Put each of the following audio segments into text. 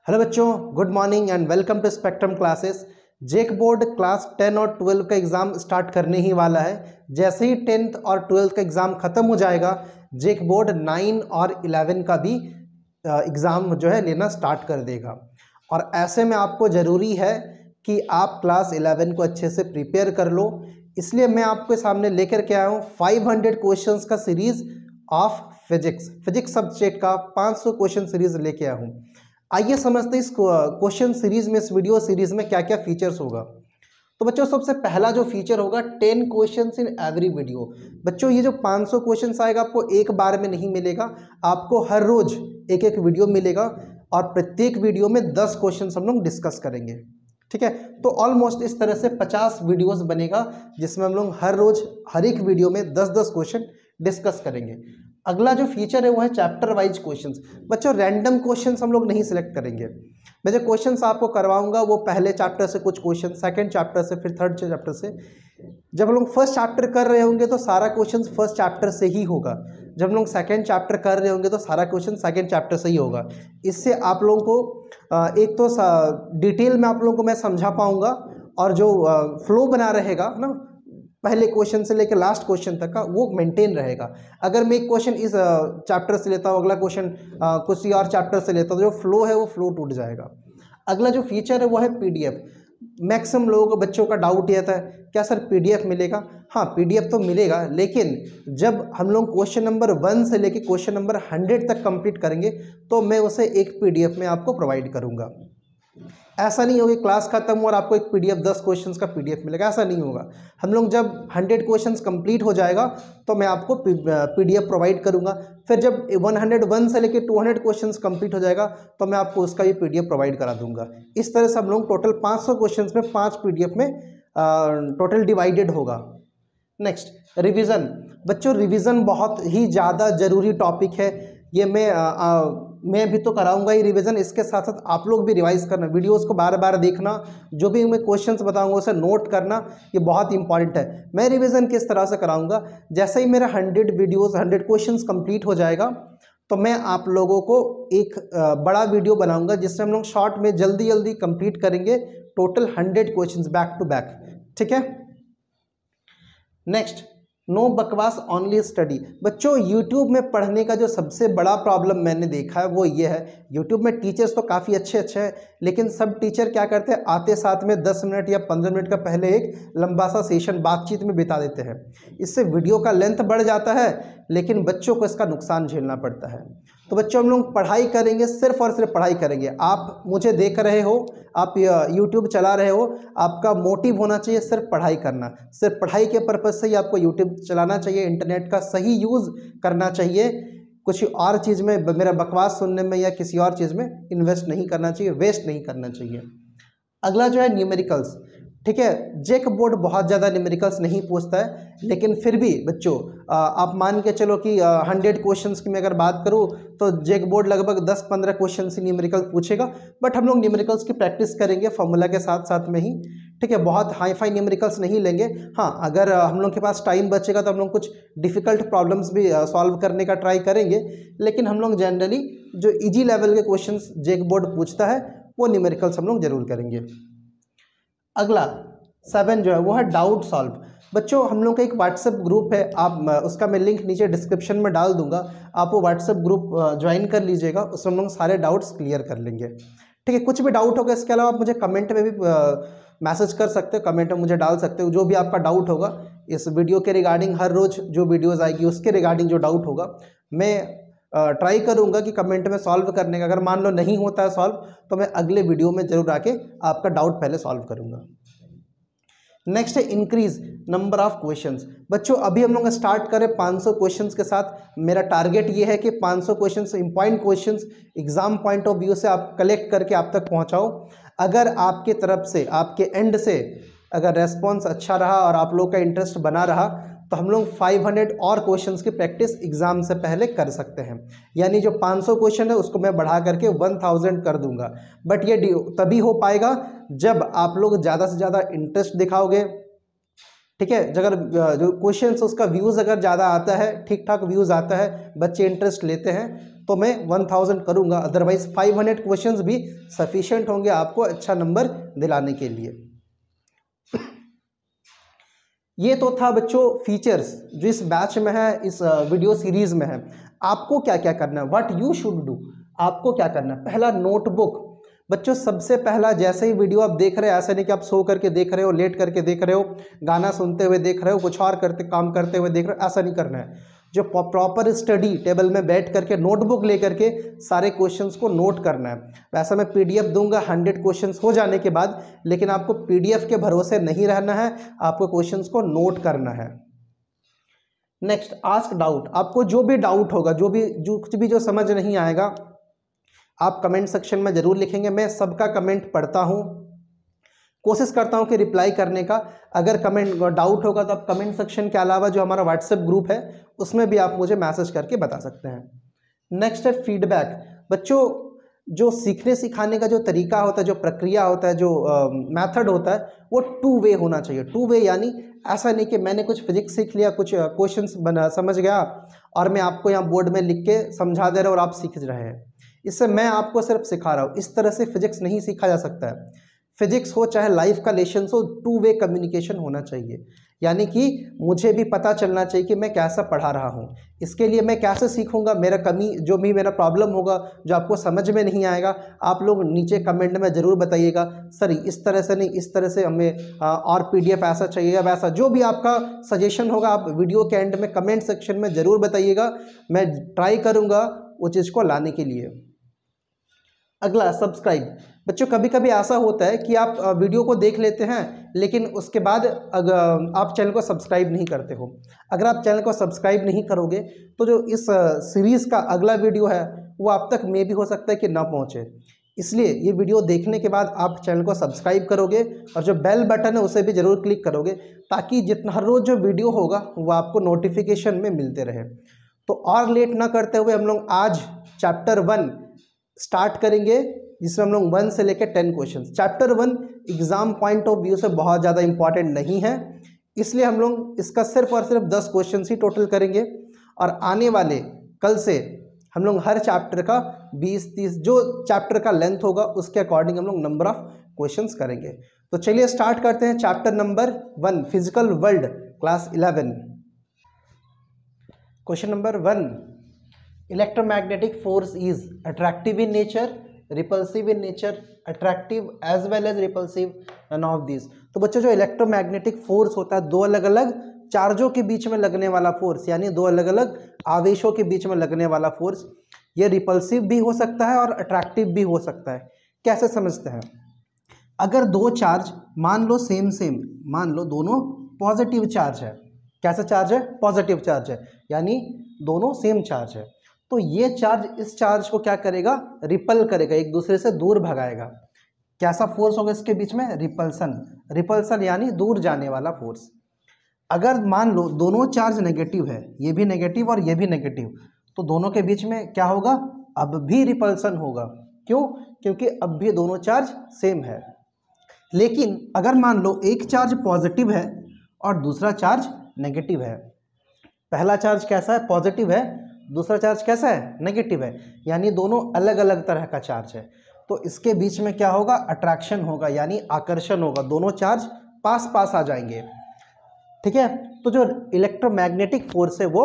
Hello बच्चों, good morning and welcome to spectrum classes. JAC board class 10 और 12 का exam start करने ही वाला है। जैसे ही 10th और 12th का एग्ज़ाम ख़त्म हो जाएगा, जेक बोर्ड 9 और 11 का भी एग्ज़ाम जो है लेना स्टार्ट कर देगा। और ऐसे में आपको ज़रूरी है कि आप क्लास 11 को अच्छे से प्रिपेयर कर लो। इसलिए मैं आपके सामने लेकर के आया हूँ 500 क्वेश्चंस का सीरीज़ ऑफ फिजिक्स सब्जेक्ट का 500 क्वेश्चन सीरीज़ लेके आया हूँ। आइए समझते हैं इस क्वेश्चन सीरीज में, इस वीडियो सीरीज में क्या क्या फीचर्स होगा। तो बच्चों, सबसे पहला जो फीचर होगा 10 क्वेश्चंस इन एवरी वीडियो। बच्चों, ये जो 500 क्वेश्चंस आएगा आपको एक बार में नहीं मिलेगा, आपको हर रोज एक एक वीडियो मिलेगा और प्रत्येक वीडियो में 10 क्वेश्चंस हम लोग डिस्कस करेंगे। ठीक है, तो ऑलमोस्ट इस तरह से 50 वीडियोस बनेगा जिसमें हम लोग हर रोज हर एक वीडियो में 10-10 क्वेश्चन डिस्कस करेंगे। अगला जो फीचर है वो है चैप्टर वाइज क्वेश्चंस। बच्चों, रैंडम क्वेश्चंस हम लोग नहीं सिलेक्ट करेंगे। मैं जो क्वेश्चंस आपको करवाऊंगा वो पहले चैप्टर से कुछ क्वेश्चन, सेकंड चैप्टर से, फिर थर्ड चैप्टर से। जब हम लोग फर्स्ट चैप्टर कर रहे होंगे तो सारा क्वेश्चन फर्स्ट चैप्टर से ही होगा। जब हम लोग सेकंड चैप्टर कर रहे होंगे तो सारा क्वेश्चन सेकंड चैप्टर से ही होगा। इससे आप लोगों को एक तो डिटेल में आप लोगों को मैं समझा पाऊंगा और जो फ्लो बना रहेगा ना पहले क्वेश्चन से लेकर लास्ट क्वेश्चन तक का, वो मेंटेन रहेगा। अगर मैं एक क्वेश्चन इस चैप्टर से लेता हूँ, अगला क्वेश्चन किसी और चैप्टर से लेता हूँ, तो जो फ्लो है वो फ्लो टूट जाएगा। अगला जो फीचर है वो है पीडीएफ। मैक्सिमम लोगों को, बच्चों का डाउट ये था, क्या सर पीडीएफ मिलेगा? हाँ, पीडीएफ तो मिलेगा, लेकिन जब हम लोग क्वेश्चन नंबर 1 से लेकर क्वेश्चन नंबर 100 तक कंप्लीट करेंगे तो मैं उसे एक पीडीएफ में आपको प्रोवाइड करूँगा। ऐसा नहीं होगा क्लास खत्म हो और आपको एक पीडीएफ 10 क्वेश्चंस का पीडीएफ मिलेगा, ऐसा नहीं होगा। हम लोग जब 100 क्वेश्चंस कंप्लीट हो जाएगा तो मैं आपको पीडीएफ प्रोवाइड करूंगा। फिर जब 101 से लेकर 200 क्वेश्चंस कंप्लीट हो जाएगा तो मैं आपको उसका भी पीडीएफ प्रोवाइड करा दूंगा। इस तरह से हम लोग टोटल 500 क्वेश्चंस में 5 पीडीएफ में टोटल डिवाइडेड होगा। Next, revision. बच्चों, रिवीजन बहुत ही ज़्यादा ज़रूरी टॉपिक है। ये मैं भी तो कराऊंगा ही रिवीजन, इसके साथ साथ आप लोग भी रिवाइज करना, वीडियोस को बार बार देखना, जो भी मैं क्वेश्चंस बताऊंगा उसे नोट करना, ये बहुत इंपॉर्टेंट है। मैं रिवीजन किस तरह से कराऊंगा, जैसे ही मेरा 100 वीडियोस 100 क्वेश्चंस कंप्लीट हो जाएगा तो मैं आप लोगों को एक बड़ा वीडियो बनाऊंगा जिससे हम लोग शॉर्ट में जल्दी जल्दी कंप्लीट करेंगे total 100 questions back to back. ठीक है। नेक्स्ट, नो बकवास ओनली स्टडी। बच्चों, यूट्यूब में पढ़ने का जो सबसे बड़ा प्रॉब्लम मैंने देखा है वो ये है, यूट्यूब में टीचर्स तो काफ़ी अच्छे हैं, लेकिन सब टीचर क्या करते हैं, आते साथ में 10 मिनट या 15 मिनट का पहले एक लंबा सा सेशन बातचीत में बिता देते हैं। इससे वीडियो का लेंथ बढ़ जाता है, लेकिन बच्चों को इसका नुकसान झेलना पड़ता है। तो बच्चों, हम लोग पढ़ाई करेंगे, सिर्फ और सिर्फ पढ़ाई करेंगे। आप मुझे देख रहे हो, आप यूट्यूब चला रहे हो, आपका मोटिव होना चाहिए सिर्फ पढ़ाई करना। सिर्फ पढ़ाई के पर्पज़ से ही आपको यूट्यूब चलाना चाहिए, इंटरनेट का सही यूज़ करना चाहिए। कुछ और चीज़ में, मेरा बकवास सुनने में या किसी और चीज़ में इन्वेस्ट नहीं करना चाहिए, वेस्ट नहीं करना चाहिए। अगला जो है न्यूमेरिकल्स। ठीक है, जेक बोर्ड बहुत ज़्यादा न्यूमेरिकल्स नहीं पूछता है, लेकिन फिर भी बच्चों आप मान के चलो कि 100 क्वेश्चंस की मैं अगर बात करूँ तो जेक बोर्ड लगभग 10-15 क्वेश्चन से न्यूमेरिकल पूछेगा। बट हम लोग न्यूमेरिकल्स की प्रैक्टिस करेंगे फॉर्मूला के साथ साथ में ही। ठीक है, बहुत हाई फाई न्यूमेरिकल्स नहीं लेंगे। हाँ, अगर हम लोग के पास टाइम बचेगा तो हम लोग कुछ डिफ़िकल्ट प्रॉब्लम्स भी सॉल्व करने का ट्राई करेंगे, लेकिन हम लोग जनरली जो ईजी लेवल के क्वेश्चन जेक बोर्ड पूछता है वो न्यूमेरिकल्स हम लोग जरूर करेंगे। अगला 7 जो है वो है डाउट सॉल्व। बच्चों, हम लोग का एक व्हाट्सएप ग्रुप है, आप उसका मैं लिंक नीचे डिस्क्रिप्शन में डाल दूंगा, आप वो व्हाट्सएप ग्रुप ज्वाइन कर लीजिएगा, उसमें हम लोग सारे डाउट्स क्लियर कर लेंगे। ठीक है, कुछ भी डाउट होगा इसके अलावा आप मुझे कमेंट में भी मैसेज कर सकते हो, कमेंट में मुझे डाल सकते हो। जो भी आपका डाउट होगा इस वीडियो के रिगार्डिंग, हर रोज़ जो वीडियोज़ आएगी उसके रिगार्डिंग जो डाउट होगा मैं ट्राई करूंगा कि कमेंट में सॉल्व करने का। अगर मान लो नहीं होता है सॉल्व तो मैं अगले वीडियो में जरूर आके आपका डाउट पहले सॉल्व करूंगा। नेक्स्ट है इंक्रीज नंबर ऑफ क्वेश्चंस। बच्चों, अभी हम लोग स्टार्ट करें 500 क्वेश्चंस के साथ। मेरा टारगेट ये है कि 500 questions, important questions exam point of view से आप कलेक्ट करके आप तक पहुंचाओ। अगर आपके तरफ से, आपके एंड से अगर रेस्पॉन्स अच्छा रहा और आप लोग का इंटरेस्ट बना रहा तो हम लोग 500 और क्वेश्चंस की प्रैक्टिस एग्जाम से पहले कर सकते हैं। यानी जो 500 क्वेश्चन है उसको मैं बढ़ा करके 1000 कर दूंगा। बट ये तभी हो पाएगा जब आप लोग ज़्यादा से ज़्यादा इंटरेस्ट दिखाओगे। ठीक है, अगर जो क्वेश्चन उसका व्यूज़ अगर ज़्यादा आता है, ठीक ठाक व्यूज़ आता है, बच्चे इंटरेस्ट लेते हैं, तो मैं 1000 करूँगा, अदरवाइज 500 क्वेश्चंस भी सफिशिएंट होंगे आपको अच्छा नंबर दिलाने के लिए। ये तो था बच्चों फीचर्स जो इस बैच में है, इस वीडियो सीरीज में है। आपको क्या क्या करना है, व्हाट यू शुड डू, आपको क्या करना है। पहला, नोटबुक। बच्चों सबसे पहला, जैसे ही वीडियो आप देख रहे हैं, ऐसा नहीं कि आप सो करके देख रहे हो, लेट करके देख रहे हो, गाना सुनते हुए देख रहे हो, कुछ और करते काम करते हुए देख रहे हो, ऐसा नहीं करना है। जो प्रॉपर स्टडी टेबल में बैठ करके नोटबुक ले करके सारे क्वेश्चंस को नोट करना है। वैसा मैं पीडीएफ दूंगा 100 क्वेश्चंस हो जाने के बाद, लेकिन आपको पीडीएफ के भरोसे नहीं रहना है, आपको क्वेश्चंस को नोट करना है। Next, ask doubt. आपको जो भी डाउट होगा, कुछ भी जो समझ नहीं आएगा, आप कमेंट सेक्शन में जरूर लिखेंगे। मैं सबका कमेंट पढ़ता हूँ, कोशिश करता हूँ कि रिप्लाई करने का। अगर कमेंट डाउट होगा तो आप कमेंट सेक्शन के अलावा जो हमारा व्हाट्सएप ग्रुप है उसमें भी आप मुझे मैसेज करके बता सकते हैं। नेक्स्ट है फीडबैक। बच्चों जो सीखने सिखाने का जो तरीका होता है, जो प्रक्रिया होता है, जो मेथड होता है, वो 2 वे होना चाहिए। 2 वे यानी ऐसा नहीं कि मैंने कुछ फिजिक्स सीख लिया, कुछ क्वेश्चंस समझ गया और मैं आपको यहाँ बोर्ड में लिख के समझा दे रहा हूँ और आप सीख रहे हैं। इससे मैं आपको सिर्फ सिखा रहा हूँ, इस तरह से फिजिक्स नहीं सीखा जा सकता है। फिजिक्स हो चाहे लाइफ का लेसन हो, 2 वे कम्युनिकेशन होना चाहिए। यानी कि मुझे भी पता चलना चाहिए कि मैं कैसा पढ़ा रहा हूँ। इसके लिए मैं कैसे सीखूंगा, मेरा कमी जो भी मेरा प्रॉब्लम होगा, जो आपको समझ में नहीं आएगा, आप लोग नीचे कमेंट में ज़रूर बताइएगा, सर इस तरह से नहीं, इस तरह से हमें और पीडीएफ ऐसा चाहिए, वैसा जो भी आपका सजेशन होगा आप वीडियो के एंड में कमेंट सेक्शन में ज़रूर बताइएगा। मैं ट्राई करूँगा वो चीज़ को लाने के लिए। अगला, सब्सक्राइब। बच्चों कभी कभी ऐसा होता है कि आप वीडियो को देख लेते हैं लेकिन उसके बाद अगर आप चैनल को सब्सक्राइब नहीं करते हो। अगर आप चैनल को सब्सक्राइब नहीं करोगे तो जो इस सीरीज़ का अगला वीडियो है वो आप तक मे भी हो सकता है कि ना पहुंचे। इसलिए ये वीडियो देखने के बाद आप चैनल को सब्सक्राइब करोगे और जो बेल बटन है उसे भी ज़रूर क्लिक करोगे, ताकि जितना हर रोज़ जो वीडियो होगा वो आपको नोटिफिकेशन में मिलते रहे। तो और लेट ना करते हुए हम लोग आज चैप्टर 1 स्टार्ट करेंगे, जिसमें हम लोग 1 से लेकर 10 question. Chapter 1 exam point of view से बहुत ज़्यादा इंपॉर्टेंट नहीं है, इसलिए हम लोग इसका सिर्फ और सिर्फ 10 क्वेश्चन ही टोटल करेंगे। और आने वाले कल से हम लोग हर चैप्टर का 20-30 जो चैप्टर का लेंथ होगा उसके अकॉर्डिंग हम लोग नंबर ऑफ क्वेश्चंस करेंगे। तो चलिए स्टार्ट करते हैं। Chapter number 1 physical world, class 11। Question number 1, electromagnetic force is attractive in nature, repulsive in nature, attractive as well as repulsive, none of these। तो बच्चों जो इलेक्ट्रोमैग्नेटिक फोर्स होता है, 2 अलग अलग चार्जों के बीच में लगने वाला फोर्स, यानी 2 अलग अलग आवेशों के बीच में लगने वाला फोर्स, ये रिपल्सिव भी हो सकता है और अट्रैक्टिव भी हो सकता है। कैसे समझते हैं? अगर 2 चार्ज मान लो सेम मान लो दोनों पॉजिटिव चार्ज है। कैसा चार्ज है? पॉजिटिव चार्ज है, यानी दोनों सेम चार्ज है। तो ये चार्ज इस चार्ज को क्या करेगा? रिपल करेगा, एक दूसरे से दूर भगाएगा। कैसा फोर्स होगा इसके बीच में? रिपल्सन। रिपल्सन यानी दूर जाने वाला फोर्स। अगर मान लो दोनों चार्ज नेगेटिव है, ये भी नेगेटिव और ये भी नेगेटिव, तो दोनों के बीच में क्या होगा? अब भी रिपल्सन होगा। क्यों? क्योंकि अब भी दोनों चार्ज सेम है। लेकिन अगर मान लो एक चार्ज पॉजिटिव है और दूसरा चार्ज नेगेटिव है, पहला चार्ज कैसा है? पॉजिटिव है, दूसरा चार्ज कैसा है? नेगेटिव है, यानी दोनों अलग अलग तरह का चार्ज है। तो इसके बीच में क्या होगा? अट्रैक्शन होगा, यानी आकर्षण होगा, दोनों चार्ज पास पास आ जाएंगे। ठीक है, तो जो इलेक्ट्रोमैग्नेटिक फोर्स है वो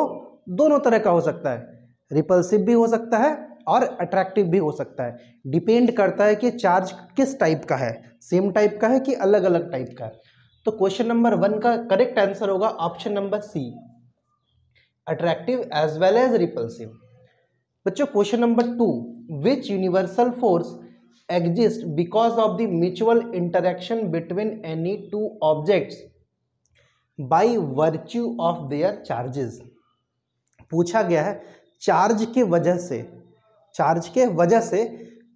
दोनों तरह का हो सकता है, रिपल्सिव भी हो सकता है और अट्रैक्टिव भी हो सकता है। डिपेंड करता है कि चार्ज किस टाइप का है, सेम टाइप का है कि अलग अलग टाइप का है। तो क्वेश्चन नंबर 1 का करेक्ट आंसर होगा option number C, attractive as well as repulsive. बच्चों question number 2, which universal force exist because of the mutual interaction between any 2 objects by virtue of their charges. पूछा गया है charge के वजह से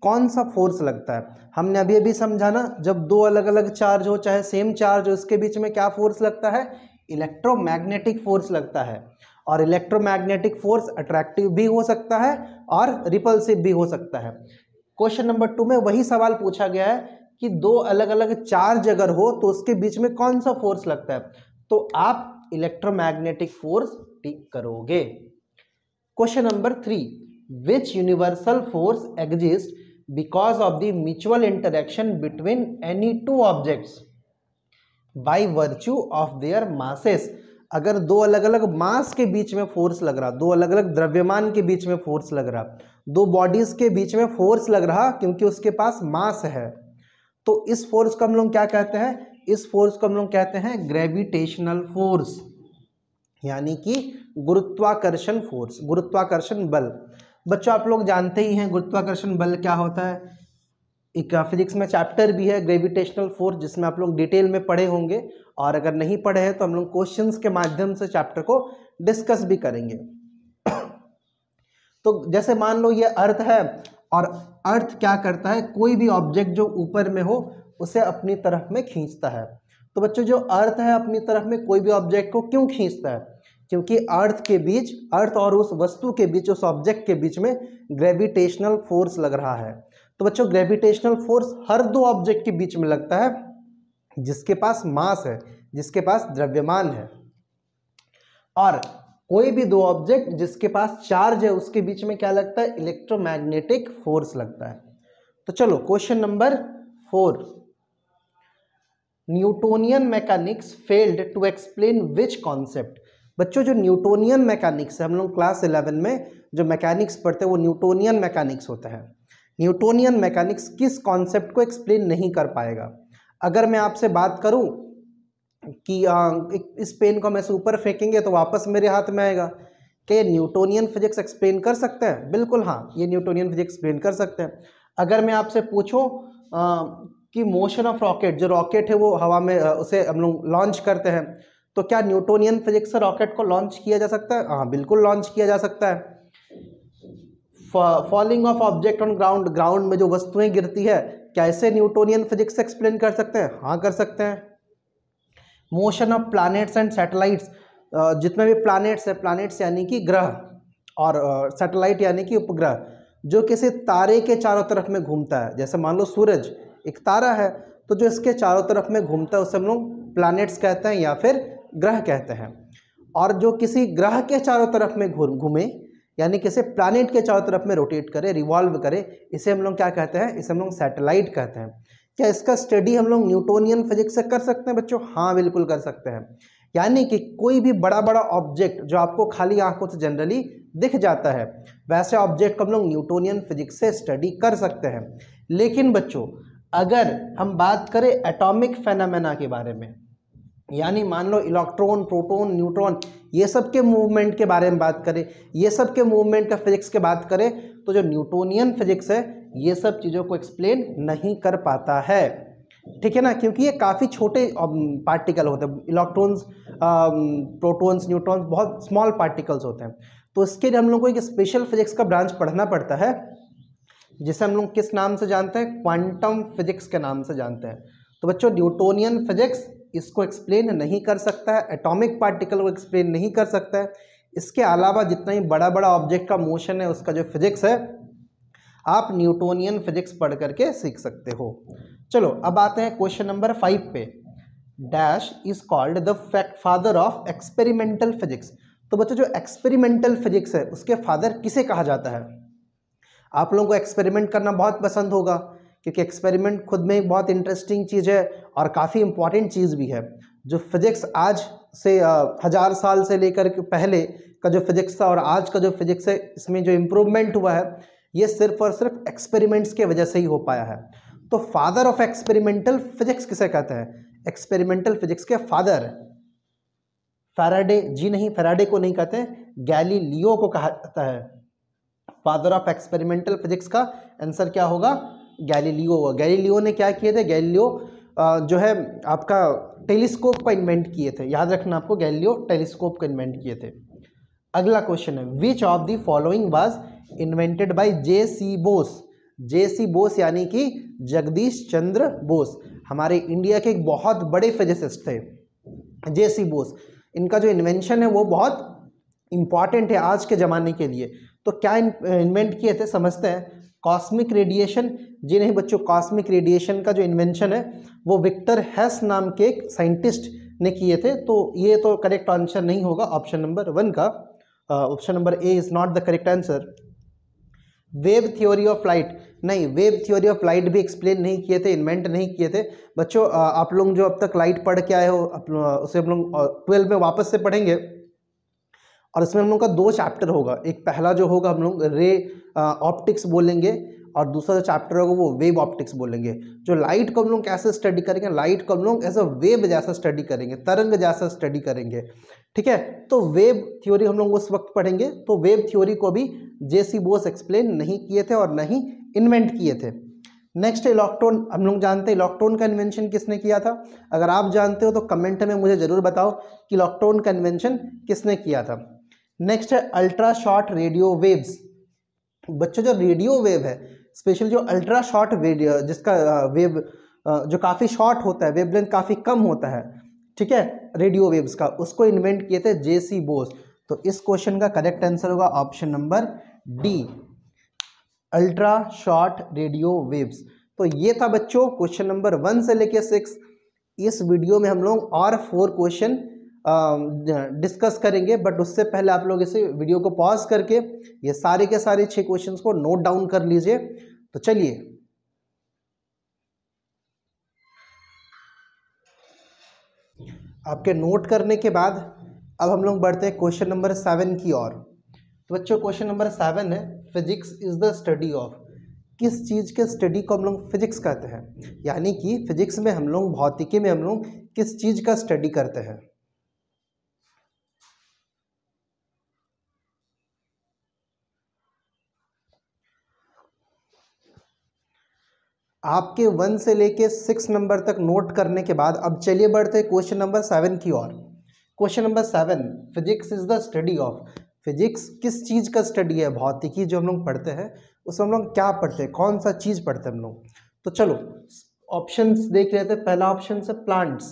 कौन सा फोर्स लगता है। हमने अभी अभी समझा ना, जब 2 अलग अलग चार्ज हो चाहे सेम चार्ज हो, इसके बीच में क्या फोर्स लगता है? इलेक्ट्रोमैग्नेटिक फोर्स लगता है। और इलेक्ट्रोमैग्नेटिक फोर्स अट्रैक्टिव भी हो सकता है और रिपल्सिव भी हो सकता है। क्वेश्चन नंबर 2 में वही सवाल पूछा गया है कि 2 अलग अलग चार्ज अगर हो तो उसके बीच में कौन सा फोर्स लगता है, तो आप इलेक्ट्रोमैग्नेटिक फोर्स टिक करोगे। Question number 3, which universal force exist because of the mutual interaction between any two objects by virtue of there masses. अगर दो अलग अलग मास के बीच में फोर्स लग रहा, दो अलग अलग द्रव्यमान के बीच में फोर्स लग रहा, दो बॉडीज के बीच में फोर्स लग रहा क्योंकि उसके पास मास है, तो इस फोर्स को हम लोग क्या कहते हैं? इस फोर्स को हम लोग कहते हैं ग्रेविटेशनल फोर्स, यानी कि गुरुत्वाकर्षण फोर्स, गुरुत्वाकर्षण बल। बच्चों आप लोग जानते ही हैं गुरुत्वाकर्षण बल क्या होता है। एक फिजिक्स में चैप्टर भी है ग्रेविटेशनल फोर्स जिसमें आप लोग डिटेल में पढ़े होंगे, और अगर नहीं पढ़े हैं तो हम लोग क्वेश्चंस के माध्यम से चैप्टर को डिस्कस भी करेंगे। तो जैसे मान लो ये अर्थ है, और अर्थ क्या करता है? कोई भी ऑब्जेक्ट जो ऊपर में हो उसे अपनी तरफ में खींचता है। तो बच्चों जो अर्थ है अपनी तरफ में कोई भी ऑब्जेक्ट को क्यों खींचता है? क्योंकि अर्थ के बीच, अर्थ और उस वस्तु के बीच, उस ऑब्जेक्ट के बीच में ग्रेविटेशनल फोर्स लग रहा है। तो बच्चों ग्रेविटेशनल फोर्स हर दो ऑब्जेक्ट के बीच में लगता है जिसके पास मास है, जिसके पास द्रव्यमान है, और कोई भी दो ऑब्जेक्ट जिसके पास चार्ज है उसके बीच में क्या लगता है? इलेक्ट्रोमैग्नेटिक फोर्स लगता है। तो चलो question number 4, Newtonian mechanics failed to explain which concept. बच्चों जो न्यूटोनियन मैकेनिक्स है, हम लोग क्लास 11 में जो मैकेनिक्स पढ़ते हैं वो न्यूटोनियन मैकेनिक्स होता है। न्यूटोनियन मैकेनिक्स किस कॉन्सेप्ट को एक्सप्लेन नहीं कर पाएगा? अगर मैं आपसे बात करूं कि इस पेन को हम ऐसे ऊपर फेंकेंगे तो वापस मेरे हाथ में आएगा, क्या ये न्यूटोनियन फिजिक्स एक्सप्लेन कर सकते हैं? बिल्कुल हाँ, ये न्यूटोनियन फिजिक्स एक्सप्लेन कर सकते हैं। अगर मैं आपसे पूछूं कि मोशन ऑफ रॉकेट, जो रॉकेट है वो हवा में उसे हम लोग लॉन्च करते हैं, तो क्या न्यूटोनियन फिजिक्स से रॉकेट को लॉन्च किया जा सकता है? हाँ बिल्कुल लॉन्च किया जा सकता है। Falling of object on ground, ground में जो वस्तुएं गिरती है, क्या इसे न्यूटोनियन फिजिक्स से एक्सप्लेन कर सकते हैं? हाँ कर सकते हैं। Motion of planets and satellites, जितने भी प्लैनेट्स है, प्लैनेट्स यानी कि ग्रह, और सैटेलाइट यानी कि उपग्रह, जो किसी तारे के चारों तरफ में घूमता है, जैसे मान लो सूरज एक तारा है, तो जो इसके चारों तरफ में घूमता है उसे हम लोग प्लैनेट्स कहते हैं या फिर ग्रह कहते हैं। और जो किसी ग्रह के चारों तरफ में घूमे, यानी किसी प्लैनेट के चारों तरफ में रोटेट करे, रिवॉल्व करे, इसे हम लोग क्या कहते हैं? इसे हम लोग सैटेलाइट कहते हैं। क्या इसका स्टडी हम लोग न्यूटोनियन फिजिक्स से कर सकते हैं बच्चों? हाँ बिल्कुल कर सकते हैं। यानी कि कोई भी बड़ा बड़ा ऑब्जेक्ट जो आपको खाली आंखों से जनरली दिख जाता है, वैसे ऑब्जेक्ट को हम लोग न्यूटोनियन फिजिक्स से स्टडी कर सकते हैं। लेकिन बच्चों अगर हम बात करें एटॉमिक फेनोमेना के बारे में, यानी मान लो इलेक्ट्रॉन, प्रोटॉन, न्यूट्रॉन, ये सब के मूवमेंट के बारे में बात करें, ये सब के मूवमेंट का फिजिक्स की बात करें, तो जो न्यूटोनियन फिजिक्स है ये सब चीज़ों को एक्सप्लेन नहीं कर पाता है। ठीक है ना, क्योंकि ये काफ़ी छोटे पार्टिकल होते हैं, इलेक्ट्रॉन्स, प्रोटॉन्स, न्यूट्रॉन्स बहुत स्मॉल पार्टिकल्स होते हैं। तो इसके लिए हम लोग को एक स्पेशल फिजिक्स का ब्रांच पढ़ना पड़ता है, जिसे हम लोग किस नाम से जानते हैं? क्वांटम फिजिक्स के नाम से जानते हैं। तो बच्चों न्यूटोनियन फिजिक्स इसको एक्सप्लेन नहीं कर सकता है, एटॉमिक पार्टिकल को एक्सप्लेन नहीं कर सकता है। इसके अलावा जितना ही बड़ा बड़ा ऑब्जेक्ट का मोशन है उसका जो फिजिक्स है, आप न्यूटोनियन फिजिक्स पढ़ करके सीख सकते हो। चलो अब आते हैं क्वेश्चन नंबर 5 पे। Dash is called the father of experimental physics. तो बच्चों जो एक्सपेरिमेंटल फिजिक्स है उसके फादर किसे कहा जाता है? आप लोगों को एक्सपेरिमेंट करना बहुत पसंद होगा, क्योंकि एक्सपेरिमेंट खुद में एक बहुत इंटरेस्टिंग चीज़ है और काफ़ी इंपॉर्टेंट चीज़ भी है। जो फिजिक्स आज से 1000 साल से लेकर के पहले का जो फिजिक्स था और आज का जो फिजिक्स है, इसमें जो इम्प्रूवमेंट हुआ है ये सिर्फ और सिर्फ एक्सपेरिमेंट्स के वजह से ही हो पाया है। तो फादर ऑफ एक्सपेरिमेंटल फिजिक्स किसे कहते हैं? एक्सपेरिमेंटल फिजिक्स के फादर फैराडे जी नहीं, फैराडे को नहीं कहते हैं, गैलीलियो को कहा जाता है। फादर ऑफ एक्सपेरिमेंटल फिजिक्स का आंसर क्या होगा? गैलीलियो होगा। गैलीलियो ने क्या किए थे? गैलीलियो जो है आपका टेलीस्कोप का इन्वेंट किए थे, याद रखना आपको, गैलीलियो टेलीस्कोप का इन्वेंट किए थे। अगला क्वेश्चन है, which of the following was invented by JC. Bose. JC. Bose यानी कि जगदीश चंद्र बोस, हमारे इंडिया के एक बहुत बड़े फिजिसिस्ट थे जे.सी. बोस। इनका जो इन्वेंशन है वो बहुत इंपॉर्टेंट है आज के ज़माने के लिए। तो क्या इन्वेंट किए थे समझते हैं। कॉस्मिक रेडिएशन, जी नहीं बच्चों, कॉस्मिक रेडिएशन का जो इन्वेंशन है वो विक्टर हेस नाम के एक साइंटिस्ट ने किए थे। तो ये तो करेक्ट आंसर नहीं होगा ऑप्शन नंबर 1 का। Option number A is not the correct answer. Wave theory of light, नहीं, वेव थ्योरी ऑफ लाइट भी एक्सप्लेन नहीं किए थे, इन्वेंट नहीं किए थे बच्चों। आप लोग जो अब तक लाइट पढ़ के आए हो उसे हम लोग 12 में वापस से पढ़ेंगे, और इसमें हम लोग का 2 चैप्टर होगा। एक पहला जो होगा हम लोग रे ऑप्टिक्स बोलेंगे, और दूसरा जो चैप्टर होगा वो वेव ऑप्टिक्स बोलेंगे। जो लाइट को हम लोग कैसे स्टडी करेंगे, लाइट को हम लोग एज अ वेव जैसा स्टडी करेंगे, तरंग जैसा स्टडी करेंगे, ठीक है। तो वेव थ्योरी हम लोग उस वक्त पढ़ेंगे। तो वेव थ्योरी को भी जेसी बोस एक्सप्लेन नहीं किए थे और नहीं इन्वेंट किए थे। नेक्स्ट इलेक्ट्रॉन, हम लोग जानते हैं इलेक्ट्रॉन का इन्वेंशन किसने किया था। अगर आप जानते हो तो कमेंट में मुझे ज़रूर बताओ कि इलेक्ट्रॉन का इन्वेंशन किसने किया था। नेक्स्ट है अल्ट्रा शॉर्ट रेडियो वेव्स। बच्चों जो रेडियो वेव है, स्पेशल जो अल्ट्रा शॉर्ट रेडियो, जिसका वेव जो काफ़ी शॉर्ट होता है, वेवलेंथ काफ़ी कम होता है, ठीक है, रेडियो वेव्स का, उसको इन्वेंट किए थे जेसी बोस। तो इस क्वेश्चन का करेक्ट आंसर होगा option number D, ultra short radio waves. तो ये था बच्चों क्वेश्चन नंबर 1 से लेके 6। इस वीडियो में हम लोग और 4 क्वेश्चन डिस्कस करेंगे, बट उससे पहले आप लोग इसे वीडियो को पॉज करके ये सारे के सारे 6 क्वेश्चंस को नोट डाउन कर लीजिए। तो चलिए आपके नोट करने के बाद अब हम लोग बढ़ते हैं क्वेश्चन नंबर 7 की ओर। तो बच्चों क्वेश्चन नंबर 7 है, physics is the study of. किस चीज़ के स्टडी को हम लोग फिजिक्स कहते हैं, यानी कि फिजिक्स में हम लोग, भौतिकी में हम लोग किस चीज़ का स्टडी करते हैं। आपके 1 से लेके 6 नंबर तक नोट करने के बाद अब चलिए बढ़ते हैं क्वेश्चन नंबर 7 की ओर। Question number 7, physics is the study of. Physics किस चीज़ का स्टडी है। भौतिकी जो हम लोग पढ़ते हैं उसमें हम लोग क्या पढ़ते हैं, कौन सा चीज़ पढ़ते हैं हम लोग। तो चलो ऑप्शंस देख लेते हैं। पहला ऑप्शन है प्लांट्स,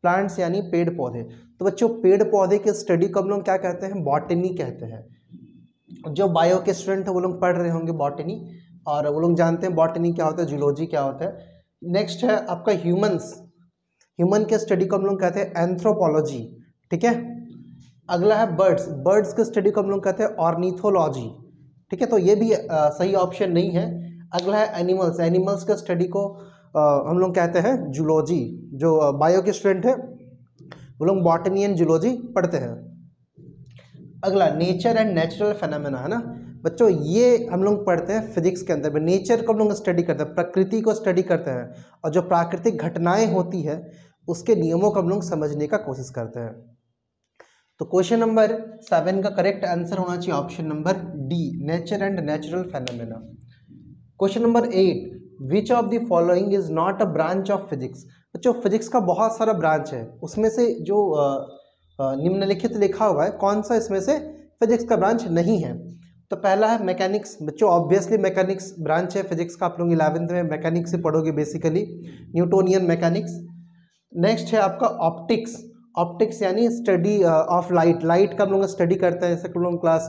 प्लांट्स यानी पेड़ पौधे। तो बच्चों पेड़ पौधे के स्टडी को हम लोग क्या कहते हैं, बॉटनी कहते हैं। जो बायो के स्टूडेंट है वो लोग पढ़ रहे होंगे बॉटनी, और वो लोग जानते हैं बॉटनी क्या होता है, जूलॉजी क्या होता है। नेक्स्ट है आपका ह्यूमंस, ह्यूमन के स्टडी को हम लोग कहते हैं एंथ्रोपोलॉजी, ठीक है। अगला है बर्ड्स, बर्ड्स के स्टडी को हम लोग कहते हैं ऑर्निथोलॉजी, ठीक है। तो ये भी सही ऑप्शन नहीं है। अगला है एनिमल्स, एनिमल्स के स्टडी को हम लोग कहते हैं जूलॉजी। जो बायो के स्टूडेंट है वो लोग बॉटनी एंड जूलॉजी पढ़ते हैं। अगला नेचर एंड नेचुरल फेनोमेना है ना बच्चों, ये हम लोग पढ़ते हैं फिजिक्स के अंदर में। नेचर को हम लोग स्टडी करते हैं, प्रकृति को स्टडी करते हैं, और जो प्राकृतिक घटनाएं होती है उसके नियमों को हम लोग समझने का कोशिश करते हैं। तो क्वेश्चन नंबर 7 का करेक्ट आंसर होना चाहिए option number D, nature and natural phenomena. Question number 8, which of the following is not a branch of physics. बच्चों फिजिक्स का बहुत सारा ब्रांच है, उसमें से जो निम्नलिखित लिखा हुआ है कौन सा इसमें से फिजिक्स का ब्रांच नहीं है। तो पहला है मैकेनिक्स। बच्चों ऑब्वियसली मैकेनिक्स ब्रांच है फिजिक्स का, आप लोग 11th में मैकेनिक्स से पढ़ोगे बेसिकली, न्यूटोनियन मैकेनिक्स। नेक्स्ट है आपका ऑप्टिक्स, ऑप्टिक्स यानी स्टडी ऑफ लाइट, लाइट का हम लोग स्टडी करते हैं, जैसे हम लोग क्लास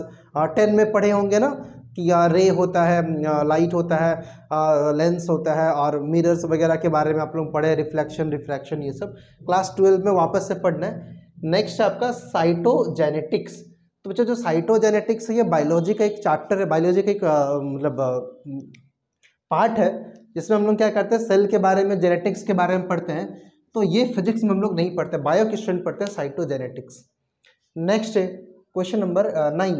10 में पढ़े होंगे ना कि रे होता है, लाइट होता है, लेंस होता है, और मिरर्स वगैरह के बारे में आप लोग पढ़े, रिफ्लेक्शन रिफ्रैक्शन, ये सब क्लास 12 में वापस से पढ़ना है। नेक्स्ट है आपका साइटोजेनेटिक्स। तो बच्चों जो साइटोजेनेटिक्स है ये बायोलॉजी का एक चैप्टर है, बायोलॉजी का एक मतलब पार्ट है, जिसमें हम लोग क्या करते हैं सेल के बारे में, जेनेटिक्स के बारे में पढ़ते हैं। तो ये फिजिक्स में हम लोग नहीं पढ़ते, बायो के स्टूडेंट पढ़ते हैं साइटोजेनेटिक्स। नेक्स्ट है question number 9,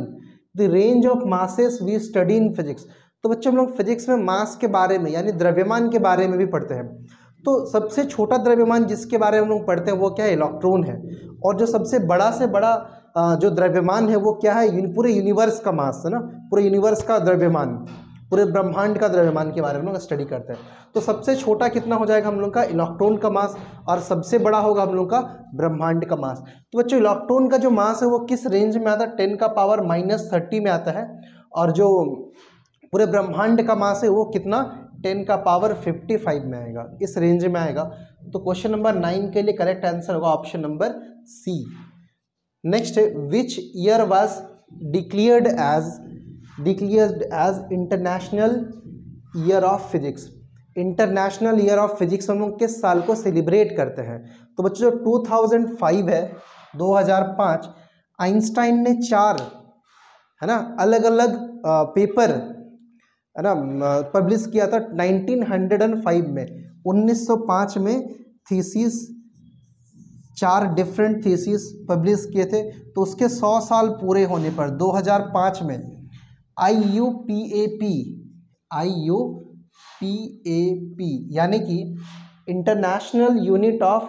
the range of masses we study in physics. तो बच्चों हम लोग फिजिक्स में मास के बारे में यानी द्रव्यमान के बारे में भी पढ़ते हैं। तो सबसे छोटा द्रव्यमान जिसके बारे में हम लोग पढ़ते हैं वो क्या है, इलेक्ट्रॉन है। और जो सबसे बड़ा से बड़ा जो द्रव्यमान है वो क्या है, पूरे यूनिवर्स का मास है ना, पूरे यूनिवर्स का द्रव्यमान, पूरे ब्रह्मांड का द्रव्यमान के बारे में हम लोग स्टडी करते हैं। तो सबसे छोटा कितना हो जाएगा हम लोग का, इलेक्ट्रॉन का मास, और सबसे बड़ा होगा हम लोग का ब्रह्मांड का मास। तो बच्चों इलेक्ट्रॉन का जो मास है वो किस रेंज में आता है, 10 का पावर -30 में आता है, और जो पूरे ब्रह्मांड का मास है वो कितना, 10 का पावर 55 में आएगा, इस रेंज में आएगा। तो क्वेश्चन नंबर 9 के लिए करेक्ट आंसर होगा ऑप्शन नंबर सी। नेक्स्ट है which year was declared as international year of physics. International year of physics हम लोग किस साल को सेलिब्रेट करते हैं। तो बच्चों 2005 है, 2005 आइंस्टाइन ने 4 है ना अलग अलग पेपर है ना, पब्लिश किया था 1905 में, 1905 में थीसिस, 4 डिफरेंट थीसिस पब्लिश किए थे। तो उसके 100 साल पूरे होने पर 2005 में IUPAP यानी कि international unit of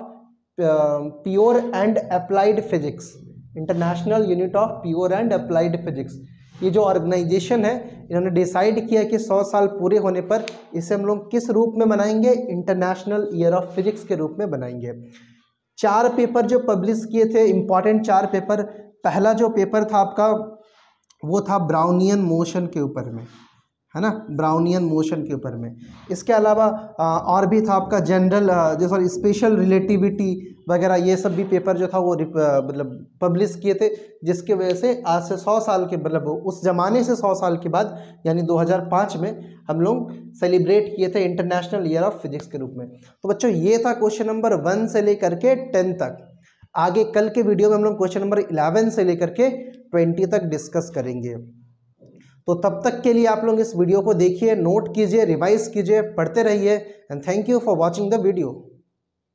pure and applied physics, international unit of pure and applied physics, ये जो ऑर्गेनाइजेशन है इन्होंने डिसाइड किया कि 100 साल पूरे होने पर इसे हम लोग किस रूप में मनाएंगे, इंटरनेशनल ईयर ऑफ फिजिक्स के रूप में बनाएंगे। 4 पेपर जो पब्लिश किए थे, इंपॉर्टेंट 4 पेपर। पहला जो पेपर था आपका वो था ब्राउनियन मोशन के ऊपर में, है ना, ब्राउनियन मोशन के ऊपर में। इसके अलावा और भी था आपका जनरल जो सॉरी स्पेशल रिलेटिविटी वगैरह, ये सब भी पेपर जो था वो मतलब पब्लिश किए थे, जिसके वजह से आज से 100 साल के मतलब उस ज़माने से 100 साल के बाद यानी 2005 में हम लोग सेलिब्रेट किए थे इंटरनेशनल ईयर ऑफ फिजिक्स के रूप में। तो बच्चों ये था क्वेश्चन नंबर 1 से लेकर के 10 तक। आगे कल के वीडियो में हम लोग क्वेश्चन नंबर 11 से लेकर के 20 तक डिस्कस करेंगे। तो तब तक के लिए आप लोग इस वीडियो को देखिए, नोट कीजिए, रिवाइज कीजिए, पढ़ते रहिए and thank you for watching the video.